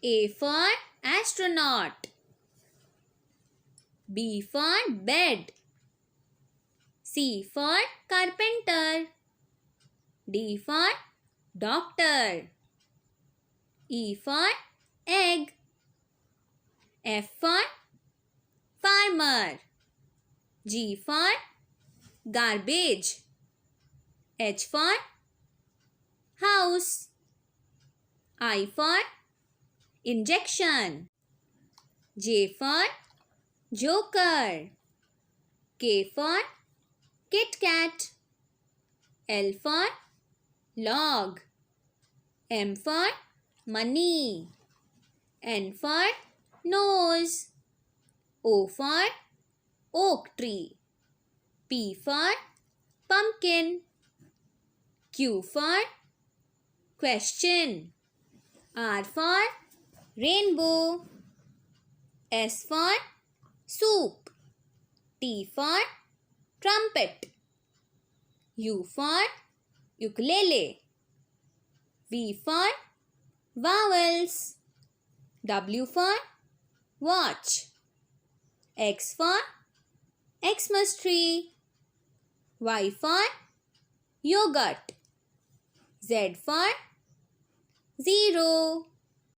A for astronaut. B for bed. C for carpenter. D for doctor. E for egg. F for farmer. G for garbage. H for house. I for injection. J for joker. K for Kit Kat. L for log. M for money. N for nose. O for oak tree. P for pumpkin. Q for question. R for rainbow. S for soup. T for trumpet. U for ukulele. V for vowels. W for watch. X for Xmas tree. Y for yogurt. Z for zero.